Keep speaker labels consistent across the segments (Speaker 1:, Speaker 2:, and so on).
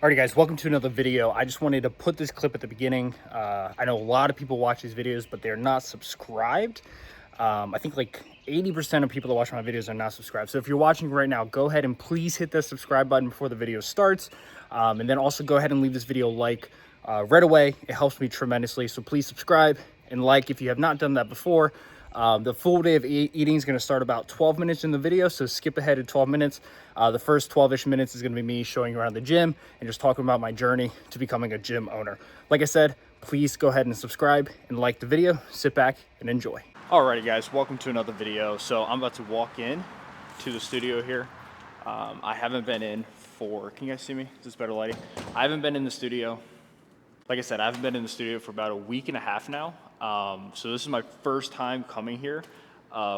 Speaker 1: Alrighty guys, welcome to another video. I just wanted to put this clip at the beginning. I know a lot of people watch these videos, but they're not subscribed. I think like 80% of people that watch my videos are not subscribed. So if you're watching right now, go ahead and please hit the subscribe button before the video starts. And then also go ahead and leave this video like right away. It helps me tremendously. So please subscribe and like if you have not done that before. The full day of eating is going to start about 12 minutes in the video, so skip ahead to 12 minutes. The first 12-ish minutes is going to be me showing you around the gym and just talking about my journey to becoming a gym owner. Like I said, please go ahead and subscribe and like the video. Sit back and enjoy. Alrighty guys, welcome to another video. So I'm about to walk in to the studio here. I haven't been in for, can you guys see me? Is this better lighting? I haven't been in the studio. Like I said, I haven't been in the studio for about a week and a half now. So this is my first time coming here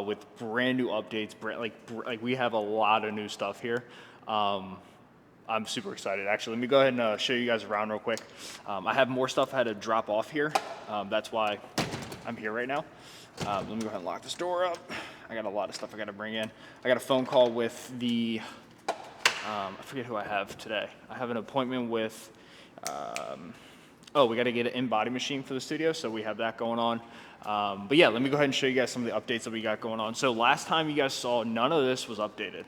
Speaker 1: with brand new updates. Like we have a lot of new stuff here. I'm super excited. Actually, let me go ahead and show you guys around real quick. I have more stuff I had to drop off here. That's why I'm here right now. Let me go ahead and lock this door up. I got a lot of stuff I got to bring in. I got a phone call with the, I forget who I have today. I have an appointment with, oh, we got to get an in-body machine for the studio, so we have that going on. But yeah, let me go ahead and show you guys some of the updates that we got going on. So last time you guys saw, none of this was updated,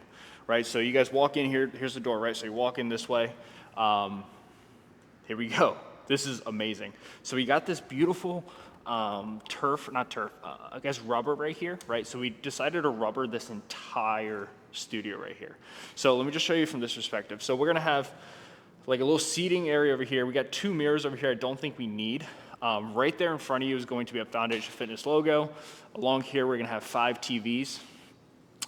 Speaker 1: right? So you guys walk in here, here's the door, right? So you walk in this way. Here we go. This is amazing. So we got this beautiful I guess rubber right here, right? So we decided to rubber this entire studio right here. So let me just show you from this perspective. So we're gonna have like a little seating area over here. We got two mirrors over here I don't think we need. Right there in front of you is going to be a Foundation Fitness logo. Along here, we're gonna have 5 TVs.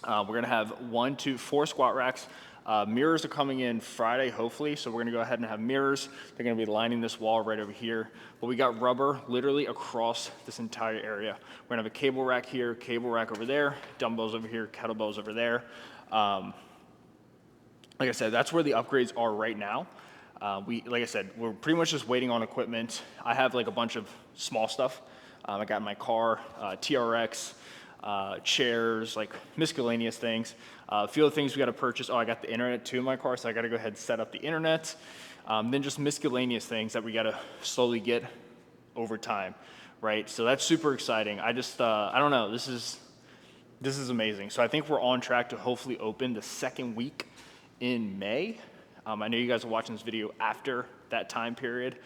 Speaker 1: We're gonna have 1, 2, 4 squat racks. Mirrors are coming in Friday, hopefully, so we're gonna go ahead and have mirrors. They're gonna be lining this wall right over here. But we got rubber literally across this entire area. We're gonna have a cable rack here, cable rack over there, dumbbells over here, kettlebells over there. Like I said, that's where the upgrades are right now. Like I said, we're pretty much just waiting on equipment. I have like a bunch of small stuff. I got my car, TRX, chairs, like miscellaneous things. A few other things we got to purchase. Oh, I got the internet too in my car, so I got to go ahead and set up the internet. Then just miscellaneous things that we got to slowly get over time, right? So that's super exciting. I don't know. This is amazing. So I think we're on track to hopefully open the second week in May. I know you guys are watching this video after that time period.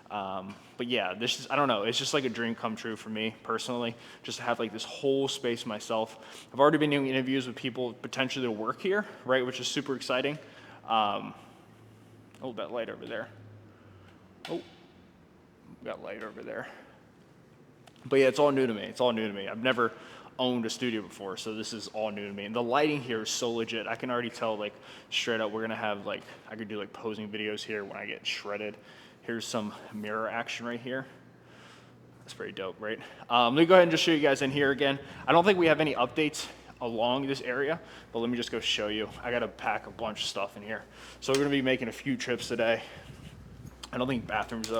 Speaker 1: But yeah, I don't know, it's just like a dream come true for me personally, just to have like this whole space myself. I've already been doing interviews with people potentially to work here, right, which is super exciting. Oh, that light over there. Oh, got light over there. But yeah, it's all new to me. It's all new to me. I've never owned a studio before, so this is all new to me. And the lighting here is so legit. I can already tell, like, straight up, we're gonna have, like, I could do, like, posing videos here when I get shredded. Here's some mirror action right here. That's pretty dope, right? Let me go ahead and just show you guys in here again. I don't think we have any updates along this area, but let me just go show you. I gotta pack a bunch of stuff in here. So we're gonna be making a few trips today. I don't think bathrooms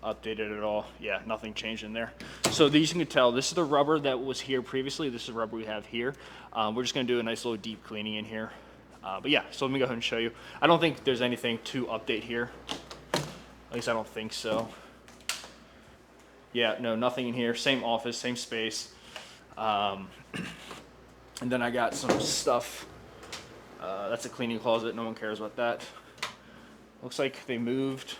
Speaker 1: updated at all. Yeah, nothing changed in there. So these you can tell, this is the rubber that was here previously. This is the rubber we have here. We're just gonna do a nice little deep cleaning in here. But yeah, so let me go ahead and show you. I don't think there's anything to update here. At least I don't think so. Yeah, no, nothing in here. Same office, same space. And then I got some stuff. That's a cleaning closet. No one cares about that. Looks like they moved.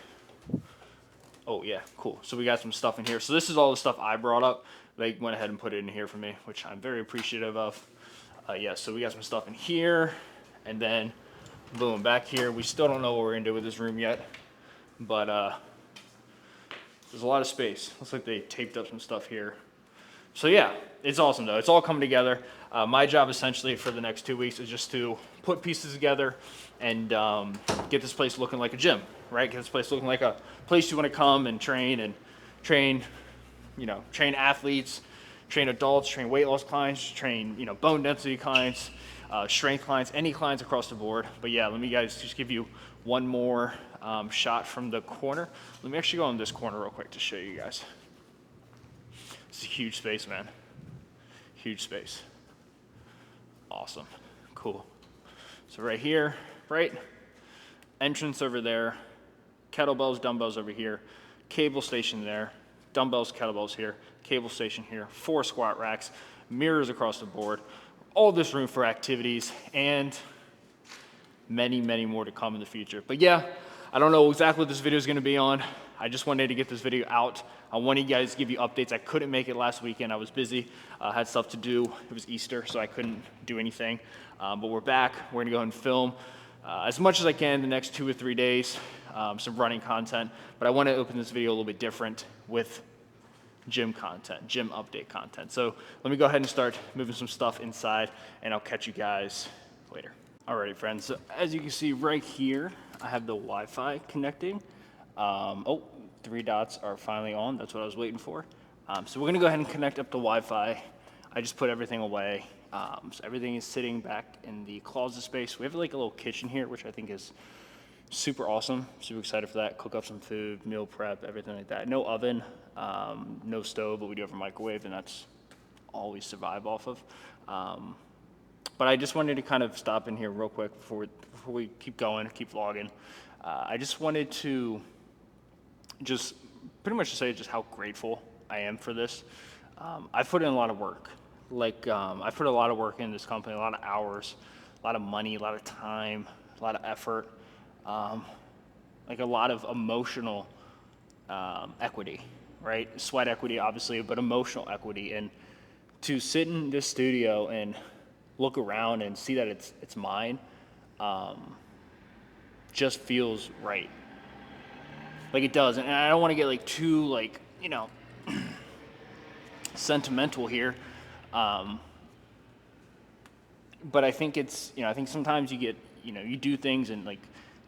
Speaker 1: Oh yeah, cool. So we got some stuff in here. So this is all the stuff I brought up. They went ahead and put it in here for me, which I'm very appreciative of. Yeah, so we got some stuff in here, and then boom, back here. We still don't know what we're gonna do with this room yet, but there's a lot of space. Looks like they taped up some stuff here. So yeah, it's awesome though. It's all coming together. My job essentially for the next 2 weeks is just to put pieces together and get this place looking like a gym, right? Get this place looking like a place you want to come and train, you know, train athletes, train adults, train weight loss clients, train, you know, bone density clients, strength clients, any clients across the board. But yeah, let me guys just give you one more shot from the corner. Let me actually go on this corner real quick to show you guys. It's a huge space, man. Huge space. Awesome. Cool. So right here, right? Entrance over there. kettlebells, dumbbells over here, cable station there, dumbbells, kettlebells here, cable station here, 4 squat racks, mirrors across the board, all this room for activities, and many, many more to come in the future. But yeah, I don't know exactly what this video is gonna be on. I just wanted to get this video out. I wanted you guys to give you updates. I couldn't make it last weekend. I was busy, had stuff to do. It was Easter, so I couldn't do anything. But we're back. We're gonna go ahead and film as much as I can the next 2 or 3 days, some running content. But I wanna open this video a little bit different with gym content, gym update content. So let me go ahead and start moving some stuff inside, and I'll catch you guys later. Alrighty, friends, so as you can see right here, I have the Wi-Fi connecting. Oh, 3 dots are finally on. That's what I was waiting for. So we're gonna go ahead and connect up the Wi-Fi. I just put everything away. So everything is sitting back in the closet space. We have like a little kitchen here, which I think is super awesome. Super excited for that. Cook up some food, meal prep, everything like that. No oven, no stove, but we do have a microwave, and that's all we survive off of. But I just wanted to kind of stop in here real quick before we keep going, keep vlogging. I just wanted to just pretty much say just how grateful I am for this. I've put in a lot of work. Like, I put a lot of work in this company, a lot of hours, a lot of money, a lot of time, a lot of effort, like a lot of emotional equity, right? Sweat equity, obviously, but emotional equity. And to sit in this studio and look around and see that it's mine, just feels right. Like it does. And I don't want to get like too like, you know, sentimental here. But I think it's, you know, I think sometimes you get, you know, you do things and like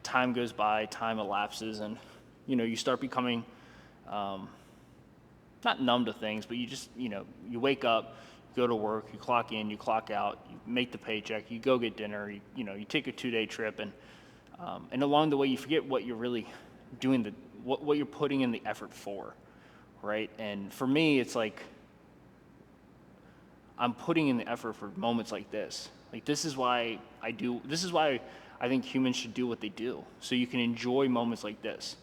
Speaker 1: time goes by, time elapses, and, you know, you start becoming, not numb to things, but you just, you know, you wake up, go to work, you clock in, you clock out, you make the paycheck, you go get dinner, you know, you take a 2-day trip, and along the way you forget what you're really doing, what you're putting in the effort for, right? And for me, it's like I'm putting in the effort for moments like this. Like this is why I think humans should do what they do, so you can enjoy moments like this,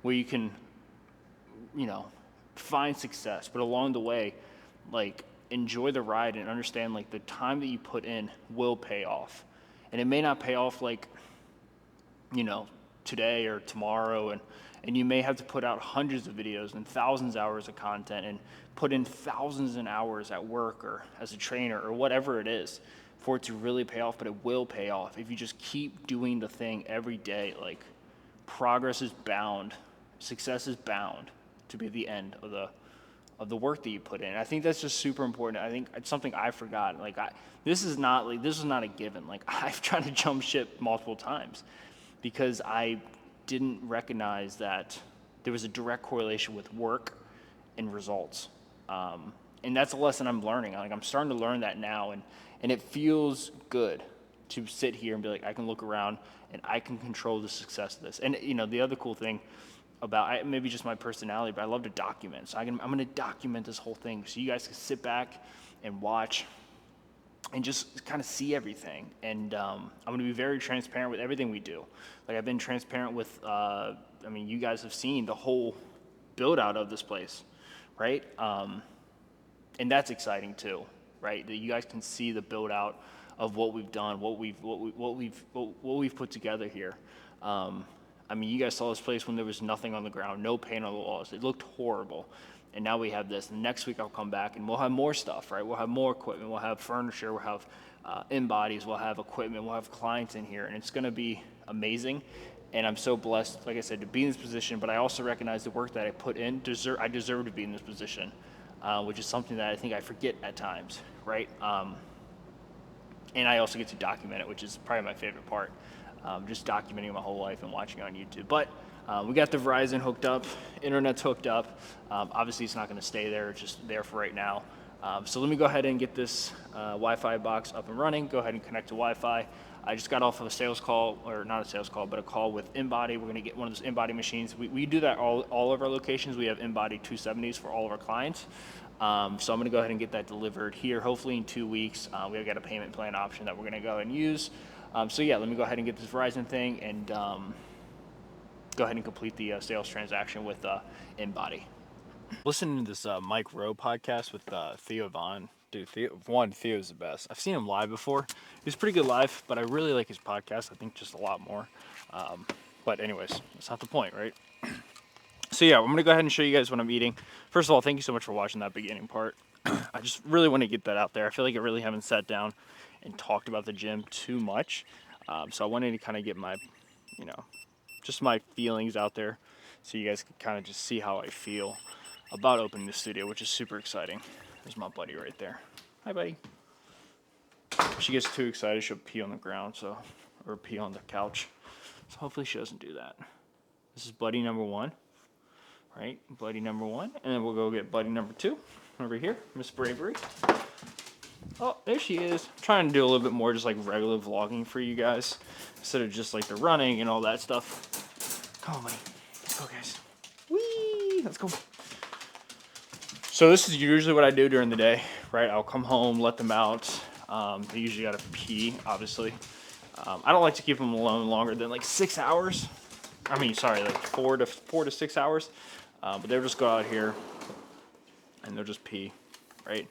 Speaker 1: where you can, you know, find success, but along the way, like, enjoy the ride and understand like the time that you put in will pay off. And it may not pay off like, you know, today or tomorrow, and you may have to put out hundreds of videos and thousands of hours of content and put in thousands of hours at work or as a trainer or whatever it is for it to really pay off. But it will pay off if you just keep doing the thing every day. Like, progress is bound, success is bound to be the end of the work that you put in. I think that's just super important. I think it's something I forgot. Like, this is not a given. Like, I've tried to jump ship multiple times because I didn't recognize that there was a direct correlation with work and results. And that's a lesson I'm learning. Like, I'm starting to learn that now, and it feels good to sit here and be like, I can look around and I can control the success of this. And, you know, the other cool thing about maybe just my personality, but I love to document. So I'm going to document this whole thing so you guys can sit back and watch and just kind of see everything. And I'm going to be very transparent with everything we do. Like, I've been transparent with, I mean, you guys have seen the whole build out of this place, right? And that's exciting too, right? That you guys can see the build out of what we've done, what we've put together here. I mean, you guys saw this place when there was nothing on the ground, no paint on the walls. It looked horrible. And now we have this. And next week I'll come back and we'll have more stuff, right? We'll have more equipment. We'll have furniture. We'll have in-bodies. We'll have equipment. We'll have clients in here. And it's going to be amazing. And I'm so blessed, like I said, to be in this position. But I also recognize the work that I put in. I deserve to be in this position, which is something that I think I forget at times, right? And I also get to document it, which is probably my favorite part. Just documenting my whole life and watching on YouTube. But we got the Verizon hooked up, internet's hooked up. Obviously, it's not going to stay there, it's just there for right now. So let me go ahead and get this Wi-Fi box up and running. Go ahead and connect to Wi-Fi. I just got off of a sales call, or not a sales call, but a call with InBody. We're going to get one of those InBody machines. We do that all of our locations. We have InBody 270s for all of our clients. So I'm going to go ahead and get that delivered here, hopefully in 2 weeks. We've got a payment plan option that we're going to go ahead and use. So yeah, let me go ahead and get this Verizon thing and go ahead and complete the sales transaction with InBody. Listening to this Mike Rowe podcast with Theo Vaughn. Dude, Theo's the best. I've seen him live before. He's pretty good live, but I really like his podcast. I think just a lot more. But anyways, that's not the point, right? So yeah, I'm going to go ahead and show you guys what I'm eating. First of all, thank you so much for watching that beginning part. I just really want to get that out there. I feel like I really haven't sat down and talked about the gym too much. So I wanted to kind of get my, just my feelings out there so you guys can kind of just see how I feel about opening the studio, which is super exciting. There's my buddy right there. Hi, buddy. If she gets too excited, she'll pee on the ground, or pee on the couch. So hopefully she doesn't do that. This is buddy number 1, right? Buddy number 1, and then we'll go get buddy number 2 over here, Miss Bravery. Oh, there she is. I'm trying to do a little bit more just like regular vlogging for you guys instead of just like the running and all that stuff. Come on, buddy. Let's go, guys. Whee! Let's go. So this is usually what I do during the day, right? I'll come home, let them out. They usually gotta pee, obviously. I don't like to keep them alone longer than like 6 hours. I mean, sorry, like 4 to 6 hours. But they'll just go out here and they'll just pee, right?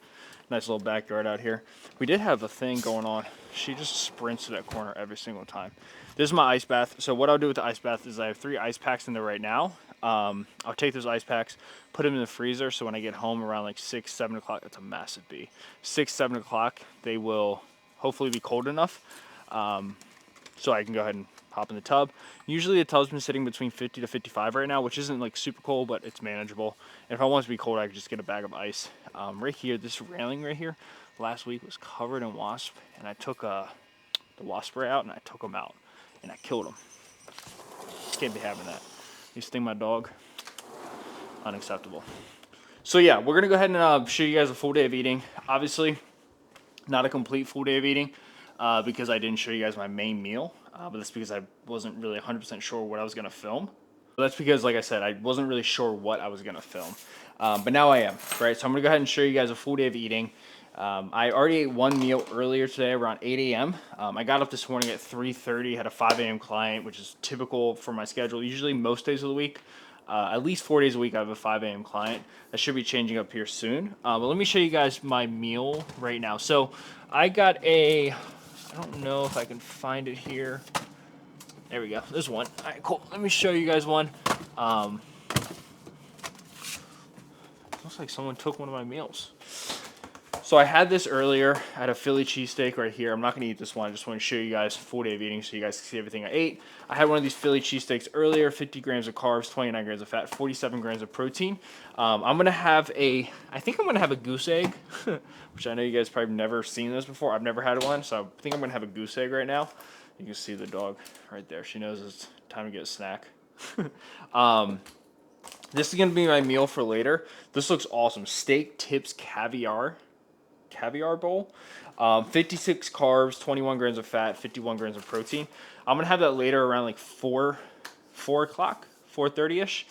Speaker 1: Nice little backyard out here. We did have a thing going on. She just sprints to that corner every single time. This is my ice bath. So what I'll do with the ice bath is I have 3 ice packs in there right now. I'll take those ice packs, put them in the freezer, so when I get home around like 6, 7 o'clock, that's a massive bee. 6, 7 o'clock, they will hopefully be cold enough so I can go ahead and hop in the tub. Usually the tub's been sitting between 50 to 55 right now, which isn't like super cold, but it's manageable. And if I want it to be cold, I can just get a bag of ice. Right here, this railing right here, last week was covered in wasp, and I took the wasp spray out and I took them out and I killed them. Can't be having that. You sting my dog. Unacceptable. So yeah, we're gonna go ahead and show you guys a full day of eating. Obviously, not a complete full day of eating because I didn't show you guys my main meal. But that's because I wasn't really 100% sure what I was gonna film. That's because, like I said, I wasn't really sure what I was gonna film. But now I am, right? So I'm gonna go ahead and show you guys a full day of eating. I already ate one meal earlier today around 8 a.m. I got up this morning at 3:30, had a 5 a.m. client, which is typical for my schedule. Usually most days of the week, at least 4 days a week, I have a 5 a.m. client. That should be changing up here soon. But let me show you guys my meal right now. So I got I don't know if I can find it here. There we go. There's one. All right, cool. Let me show you guys one. Looks like someone took one of my meals. So I had this earlier. I had a Philly cheesesteak right here. I'm not going to eat this one. I just want to show you guys full day of eating so you guys can see everything I ate. I had one of these Philly cheesesteaks earlier, 50 grams of carbs, 29 grams of fat, 47 grams of protein. I'm going to have I think I'm going to have a goose egg, which I know you guys probably never seen this before. I've never had one, so I think I'm going to have a goose egg right now. You can see the dog right there. She knows it's time to get a snack. This is going to be my meal for later. This looks awesome. Steak tips caviar bowl. 56 carbs, 21 grams of fat, 51 grams of protein. I'm gonna have that later around like 4 o'clock, 4:30ish.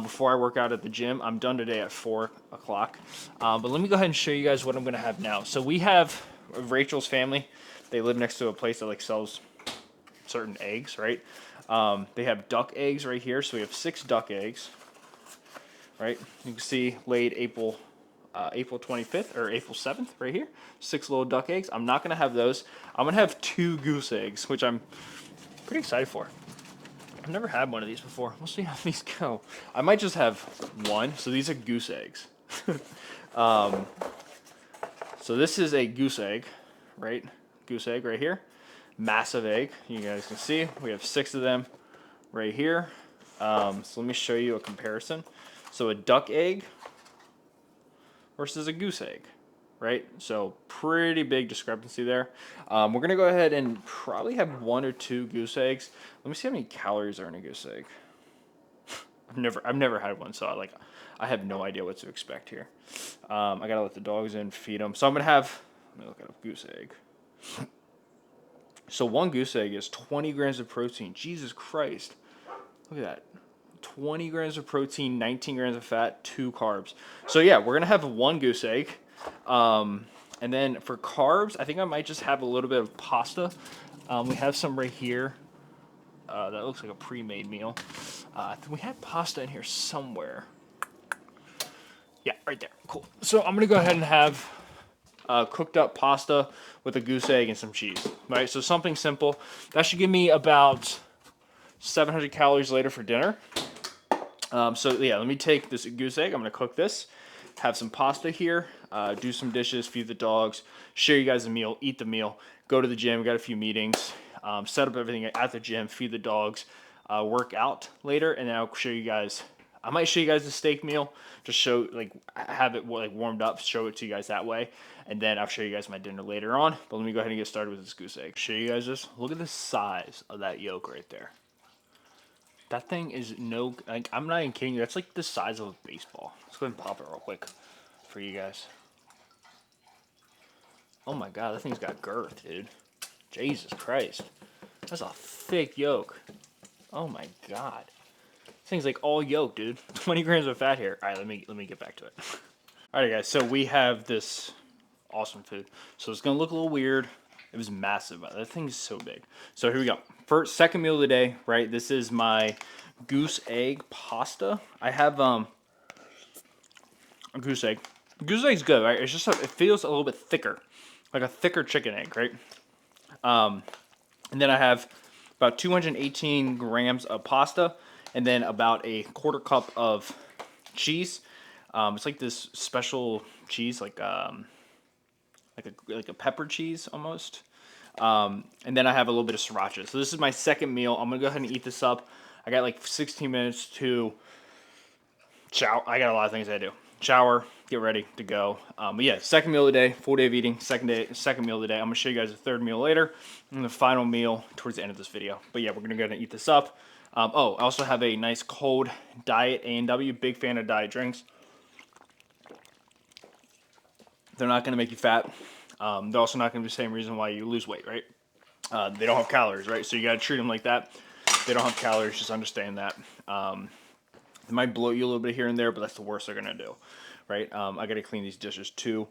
Speaker 1: Before I work out at the gym. I'm done today at 4 o'clock. But let me go ahead and show you guys what I'm gonna have now. So we have Rachel's family. They live next to a place that like sells certain eggs, right? They have duck eggs right here. So we have 6 duck eggs, right? You can see laid April 25th or April 7th right here. 6 little duck eggs. I'm not going to have those. I'm going to have 2 goose eggs, which I'm pretty excited for. I've never had one of these before. We'll see how these go. I might just have one. So these are goose eggs. So this is a goose egg, right? Goose egg right here. Massive egg. You guys can see we have 6 of them right here. So let me show you a comparison. So a duck egg versus a goose egg, right? So pretty big discrepancy there. We're gonna go ahead and probably have 1 or 2 goose eggs. Let me see how many calories are in a goose egg. I've never had one, so I have no idea what to expect here. I gotta let the dogs in, feed them. So I'm gonna have, let me look at a goose egg. So 1 goose egg is 20 grams of protein. Jesus Christ, look at that. 20 grams of protein, 19 grams of fat, 2 carbs. So yeah, we're gonna have 1 goose egg. And then for carbs, I think I might just have a little bit of pasta. We have some right here. That looks like a pre-made meal. We had pasta in here somewhere. Yeah, right there. Cool. So I'm gonna go ahead and have cooked up pasta with a goose egg and some cheese. Right. So something simple. That should give me about 700 calories later for dinner. So yeah, let me take this goose egg. I'm gonna cook this. Have some pasta here. Do some dishes. Feed the dogs. Share you guys a meal. Eat the meal. Go to the gym. Got a few meetings. Set up everything at the gym. Feed the dogs. Work out later, and then I'll show you guys. I might show you guys the steak meal. Just show have it like warmed up. Show it to you guys that way, and then I'll show you guys my dinner later on. But let me go ahead and get started with this goose egg. Show you guys this. Look at the size of that yolk right there. That thing is like, I'm not even kidding you. That's like the size of a baseball. Let's go ahead and pop it real quick for you guys. Oh my god, that thing's got girth, dude. Jesus Christ. That's a thick yolk. Oh my god. This thing's like all yolk, dude. 20 grams of fat here. Alright, let me get back to it. Alright guys, so we have this awesome food. So it's gonna look a little weird. It was massive. That thing's so big. So here we go. Second meal of the day, right? This is my goose egg pasta. I have a goose egg. Goose egg's good, right? It's just it feels a little bit thicker, like a thicker chicken egg, right? And then I have about 218 grams of pasta, and then about a quarter cup of cheese. It's like this special cheese, like a pepper cheese almost. And then I have a little bit of sriracha. So this is my second meal. I'm gonna go ahead and eat this up. I got like 16 minutes to shower. I got a lot of things I do. Shower, get ready to go. But yeah, second meal of the day, full day of eating. Second meal of the day. I'm gonna show you guys the third meal later, and the final meal towards the end of this video. But yeah, we're gonna go ahead and eat this up. I also have a nice cold diet A&W. Big fan of diet drinks. They're not gonna make you fat. They're also not going to be the same reason why you lose weight, right? They don't have calories, right? So you got to treat them like that. They don't have calories, just understand that. They might bloat you a little bit here and there, but that's the worst they're going to do, right? I got to clean these dishes too.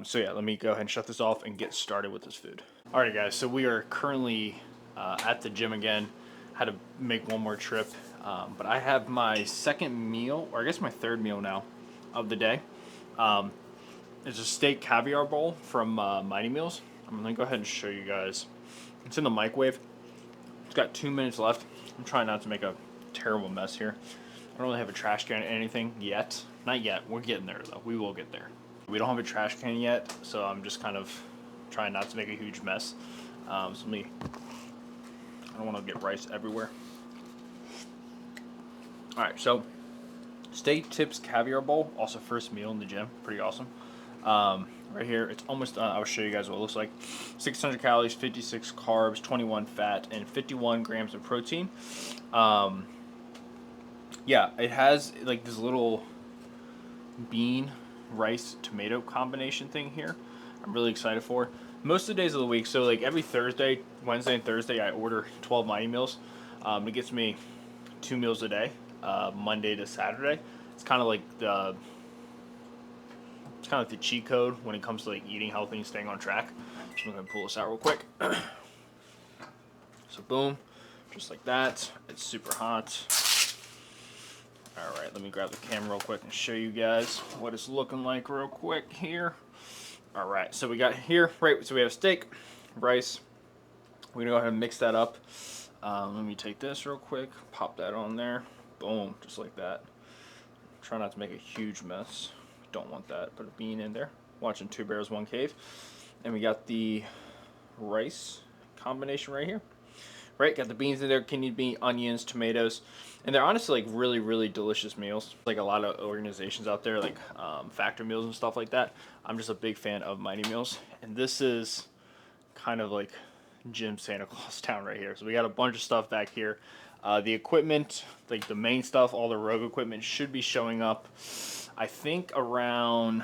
Speaker 1: So yeah, let me go ahead and shut this off and get started with this food. All right, guys, so we are currently at the gym again. Had to make one more trip, but I have my second meal, or I guess my third meal now of the day. It's a steak caviar bowl from Mighty Meals. I'm going to go ahead and show you guys. It's in the microwave. It's got 2 minutes left. I'm trying not to make a terrible mess here. I don't really have a trash can or anything yet. Not yet. We're getting there, though. We will get there. We don't have a trash can yet, so I'm just kind of trying not to make a huge mess. I don't want to get rice everywhere. Alright, so steak tips caviar bowl. Also first meal in the gym. Pretty awesome. Right here, it's almost done. I'll show you guys what it looks like. 600 calories, 56 carbs, 21 fat, and 51 grams of protein. Yeah, it has like this little bean, rice, tomato combination thing here. I'm really excited for. Most of the days of the week, so like every Thursday, Wednesday and Thursday, I order 12 Mighty Meals. It gets me 2 meals a day, Monday to Saturday. It's kind of like the cheat code when it comes to like eating healthy and staying on track. So I'm gonna pull this out real quick. So boom, just like that. It's super hot. All right, let me grab the camera real quick and show you guys what it's looking like real quick here. All right, so we got here, right, so we have steak, rice. We're gonna go ahead and mix that up. Let me take this real quick, pop that on there. Boom, just like that. Try not to make a huge mess. Don't want that. Put a bean in there. Watching Two Bears, One Cave. And we got the rice combination right here. Right, got the beans in there, kidney bean, onions, tomatoes. And they're honestly like really, really delicious meals. Like a lot of organizations out there, like Factor Meals and stuff like that. I'm just a big fan of Mighty Meals. And this is kind of like Jim Santa Claus town right here. So we got a bunch of stuff back here. The equipment, like the main stuff, all the Rogue equipment should be showing up, I think around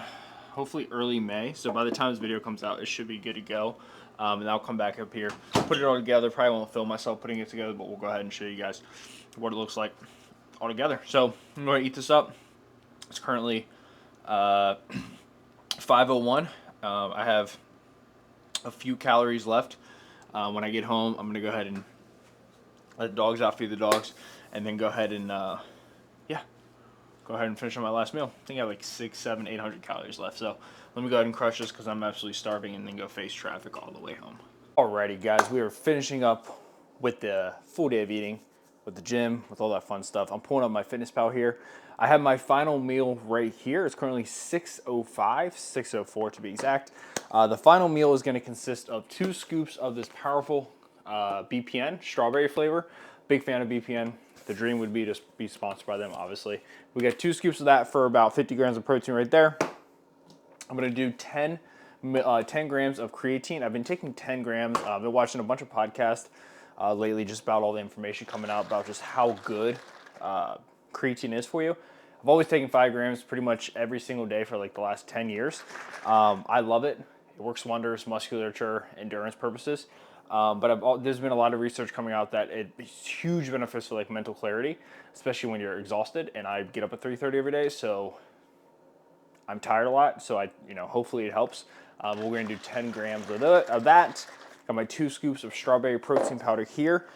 Speaker 1: hopefully early May. So by the time this video comes out, it should be good to go. And I'll come back up here, put it all together. Probably won't film myself putting it together, but we'll go ahead and show you guys what it looks like all together. So I'm going to eat this up. It's currently 5:01. I have a few calories left. When I get home, I'm going to go ahead and let the dogs out, feed the dogs, and then go ahead and yeah, go ahead and finish on my last meal. I think I have like 600, 700, 800 calories left. So let me go ahead and crush this because I'm absolutely starving, and then go face traffic all the way home. Alrighty, guys, we are finishing up with the full day of eating, with the gym, with all that fun stuff. I'm pulling up my FitnessPal here. I have my final meal right here. It's currently 6:05, 6:04 to be exact. The final meal is going to consist of 2 scoops of this powerful BPN strawberry flavor. Big fan of BPN. The dream would be to be sponsored by them, obviously. We got 2 scoops of that for about 50 grams of protein right there. I'm going to do 10 grams of creatine. I've been taking 10 grams. I've been watching a bunch of podcasts lately just about all the information coming out about just how good creatine is for you. I've always taken 5 grams pretty much every single day for like the last 10 years. I love it. It works wonders, musculature, endurance purposes. But there's been a lot of research coming out that it's huge benefits for like mental clarity, especially when you're exhausted. And I get up at 3:30 every day, so I'm tired a lot, so hopefully it helps. We're going to do 10 grams of that. Got my 2 scoops of strawberry protein powder here.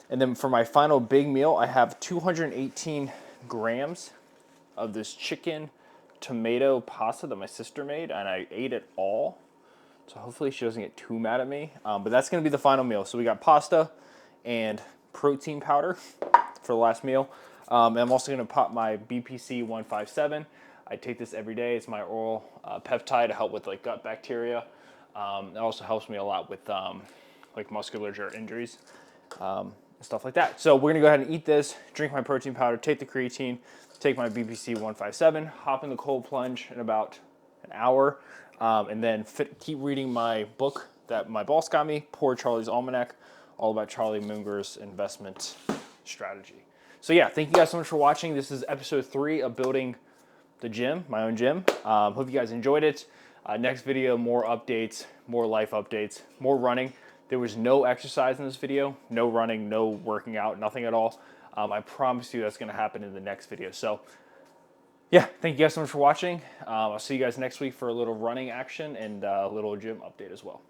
Speaker 1: And then for my final big meal, I have 218 grams of this chicken tomato pasta that my sister made, and I ate it all. So hopefully she doesn't get too mad at me. But that's going to be the final meal. So we got pasta and protein powder for the last meal. And I'm also going to pop my BPC 157. I take this every day. It's my oral peptide to help with like gut bacteria. It also helps me a lot with like musculature injuries and stuff like that. So we're gonna go ahead and eat this, drink my protein powder, take the creatine, take my BPC 157, hop in the cold plunge in about an hour, and then keep reading my book that my boss got me, Poor Charlie's Almanac, all about Charlie Munger's investment strategy. So yeah, thank you guys so much for watching. This is episode 3 of building the gym, my own gym. Hope you guys enjoyed it. Next video, more updates, more life updates, more running. There was no exercise in this video, no running, no working out, nothing at all. I promise you that's gonna happen in the next video. So yeah, thank you guys so much for watching. I'll see you guys next week for a little running action and a little gym update as well.